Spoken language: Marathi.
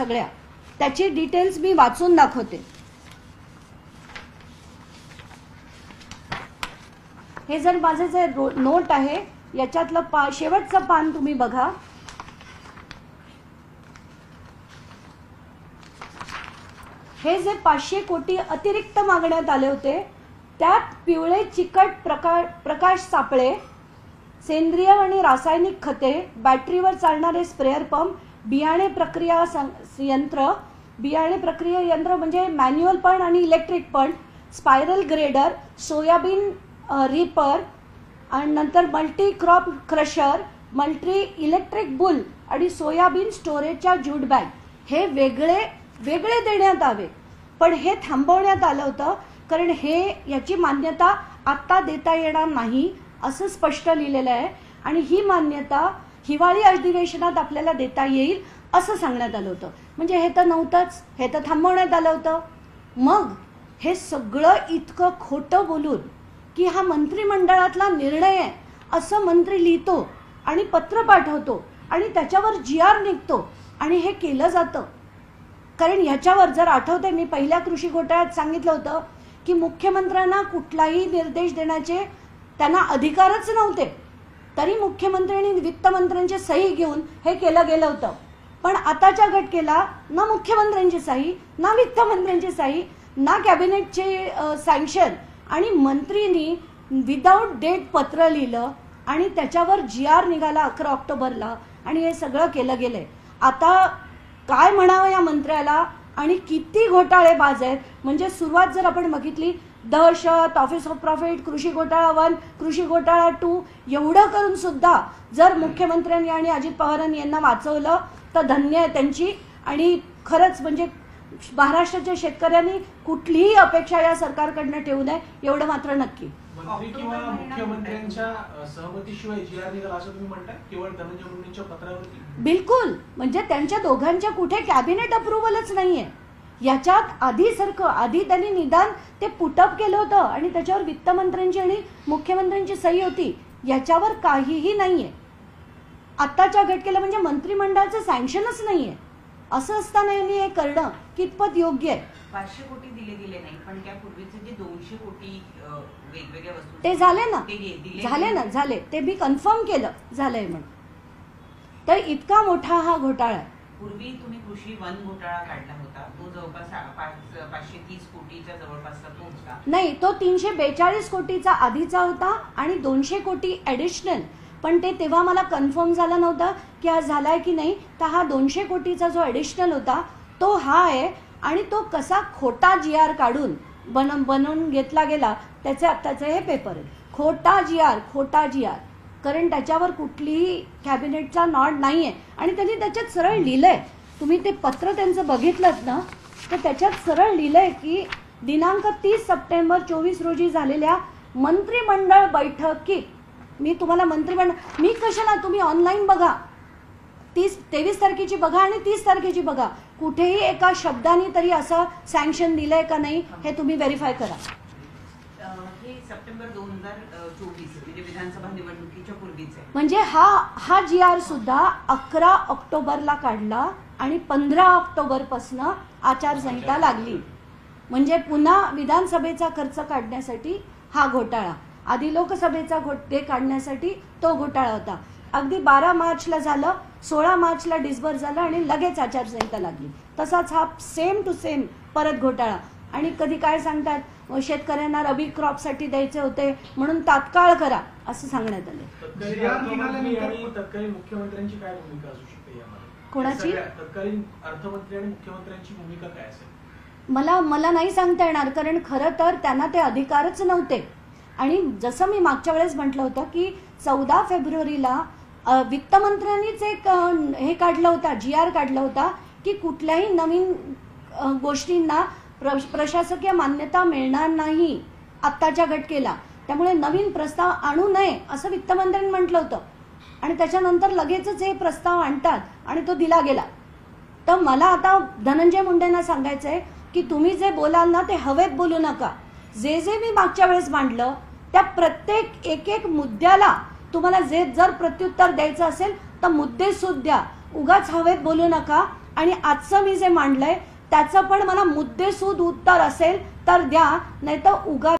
सगळ्या, त्याची डिटेल्स मी वाचून दाखवते. हे जर माझे जे नोट आहे याच्यातलं शेवटचं पान तुम्ही बघा. हे जे 500 कोटी अतिरिक्त मागण्यात आले होते त्यात पिवळे चिकट प्रकाश सापळे, सेंद्रिय आणि रासायनिक खते, बॅटरीवर चालणारे स्प्रेअर पंप, बियाणे प्रक्रिया यंत्र म्हणजे मॅन्युअल पण आणि इलेक्ट्रिक पण, स्पायरल ग्रेडर, सोयाबीन रिपर आणि नंतर multi crop crusher, multi electric boule आणि सोयाबीन स्टोरेजच्या ज्यूट बॅग हे वेगळे वेगळे देण्यात आले. पण हे थांबवण्यात आलं होतं कारण याची मान्यता आत्ता देता येणार नाही असं स्पष्ट लिहिलेलं आहे आणि ही मान्यता हिवाळी अधिवेशनात आपल्याला देता येईल असं सांगण्यात आलं होतं. म्हणजे हे तर नव्हतंच, हे तर थांबवण्यात आलं होतं. मग हे सगळं इतकं खोटं बोलून की हा मंत्रिमंडळातला निर्णय आहे असं मंत्री लिहितो आणि पत्र पाठवतो आणि त्याच्यावर GR निघतो आणि हे केलं जातं. कारण ह्याच्यावर जर आठवते मी पहिल्या कृषी घोटाळ्यात सांगितलं होतं की मुख्यमंत्र्यांना कुठलाही निर्देश देण्याचे त्यांना अधिकारच नव्हते, तरी मुख्यमंत्री आणि वित्तमंत्र्यांची सही घेऊन हे केलं गेलं होतं. पण आताच्या घटनेला ना मुख्यमंत्र्यांची सही, ना वित्तमंत्र्यांची सही, ना कॅबिनेटचे सँक्शन आणि मंत्रींनी विदाऊट डेट पत्र लिहिलं आणि त्याच्यावर GR निघाला 11 ऑक्टोबरला आणि हे सगळं केलं गेलंय. आता काय म्हणावं या मंत्र्याला आणि किती घोटाळेबाज आहेत. म्हणजे सुरुवात जर आपण बघितली, दहशत, ऑफिस ऑफ प्रॉफिट, कृषी घोटाळा 1, कृषी घोटाळा 2 एवढं करून सुद्धा जर मुख्यमंत्र्यांनी आणि अजित पवारांनी यांना वाचवलं तर धन्य आहे त्यांची. आणि खरंच म्हणजे महाराष्ट्राच्या शेतकऱ्यांनी कुठलीही अपेक्षा या सरकारकडनं ठेवू नये एवढं मात्र नक्की. मंत्री किंवा मुख्यमंत्र्यांच्या सहमतीशिवाय GR निघाला असं तुम्ही म्हणताय केवळ धनंजय मुंडेंच्या पत्रावरती? बिलकुल. म्हणजे त्यांच्या दोघांच्या कुठे कॅबिनेट अप्रुव्हलच नाहीये. याच्यात आधी त्यांनी निदान ते पुटअप केलं होतं आणि त्याच्यावर वित्तमंत्र्यांची आणि मुख्यमंत्र्यांची सही होती. याच्यावर काहीही नाहीये. आत्ताच्या घटनेला म्हणजे मंत्रिमंडळाचं सँक्शनच नाहीये. असं असताना यांनी हे करणं कितपत योग्य आहे? 500 कोटी दिले गेले नाही पण त्यापूर्वीचे जे 200 कोटी वेगवेगळ्या वस्तू ते झाले ना झाले ते मी कन्फर्म केलं झालंय म्हणून. तर इतका मोठा हा घोटाळा आहे. पूर्वी तुम्ही कृषी वन घोटाळा काढला होता, तो जवळपास 530 कोटीच्या जवळपासचा तो होता. नाही, तो 342 कोटीचा आधीचा होता आणि 200 कोटी ॲडिशनल. पण ते तेव्हा मला कन्फर्म झालं नव्हतं की हा झालाय की नाही. तर हा 200 कोटीचा जो ॲडिशनल होता तो हा आहे आणि तो कसा खोटा GR काढून बनवून घेतला गेला त्याचे आत्ताचे हे पेपर आहे. खोटा GR कारण त्याच्यावर कुठलीही कॅबिनेटचा नॉड नाहीये आणि त्यांनी त्याच्यात सरळ लिहिलंय. तुम्ही ते पत्र त्यांचं बघितलं ना तर त्याच्यात सरळ लिहिलंय की दिनांक 30 सप्टेंबर 24 रोजी झालेल्या मंत्रिमंडळ बैठकीत मी तुम्हाला मी कशाला, तुम्ही ऑनलाईन बघा, 23 तारखेची बघा आणि 30 तारखेची बघा, कुठेही एका शब्दाने तरी असं सँक्शन दिलंय का नाही हे तुम्ही व्हेरीफाय करा. हे सप्टेंबर 2024 म्हणजे विधानसभा निवडणुकीच्या पूर्वीच आहे. म्हणजे हा GR सुद्धा 11 ऑक्टोबरला काढला आणि 15 ऑक्टोबर पासून आचारसंहिता लागली. म्हणजे पुन्हा विधानसभेचा खर्च काढण्यासाठी हा घोटाळा, आधी लोकसभेचा काढण्यासाठी तो घोटाळा होता. अगदी 12 मार्चला झालं, 16 मार्चला डिस्बर्स झालं आणि लगेच आचारसंहिता लागली. तसाच हा सेम टू सेम परत घोटाळा. आणि कधी काय सांगतात शेतकऱ्यांना रबी क्रॉपसाठी द्यायचे होते म्हणून तात्काळ करा असं सांगण्यात आले. तत्कालीन मुख्यमंत्र्यांची काय भूमिका असू शकते यामध्ये? कोणाची? तत्कालीन अर्थमंत्री आणि मुख्यमंत्र्यांची भूमिका काय असेल? मला नाही सांगता येणार कारण खरं तर त्यांना ते अधिकारच नव्हते. आणि जसं मी मागच्या वेळेस म्हटलं होतं की 14 फेब्रुवारीला वित्तमंत्र्यांनीच एक हे काढलं होता, GR काढला होता की कुठल्याही नवीन गोष्टींना प्रशासकीय मान्यता मिळणार नाही आत्ताच्या घटनेला, त्यामुळे नवीन प्रस्ताव आणू नये असं वित्तमंत्र्यांनी म्हटलं होतं. आणि त्याच्यानंतर लगेचच हे प्रस्ताव आणतात आणि तो दिला गेला. तर मला आता धनंजय मुंडेंना सांगायचं आहे की तुम्ही जे बोलाल ना ते हवेत बोलू नका. जे मी मागच्या वेळेस मांडलं त्या प्रत्येक एक मुद्द्याला तुम्हाला जर प्रत्युत्तर द्यायचं असेल तर मुद्दे सुद्धा उगाच हवेत बोलू नका. आणि आजचं मी जे मांडलंय त्याचं पण मला मुद्देसूद उत्तर असेल तर द्या, नाहीतर उगा